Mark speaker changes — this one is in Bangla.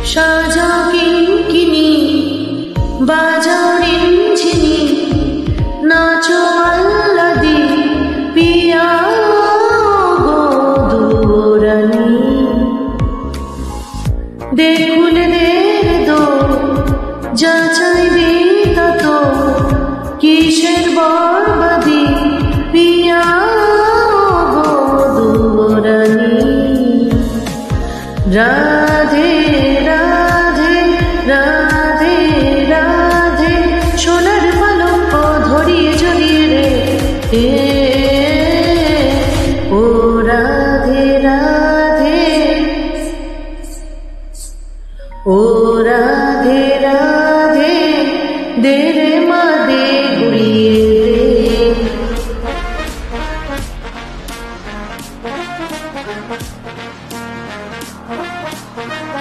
Speaker 1: সাজা কিঙ্কিনি বাজাও রিনঝিনি নাচো আল্লাদি পিয়া গো দুরানি দেখুনদের দো যা চাইবে তা তো কিসের বরবাদি পিয়া গো দুরানি রাধে রাধে রাধে রাধে সোনার পালঙ্ক ধরিয়ে জড়িয়ে রে ও রাধে রাধে ও রাধে রাধে দে রে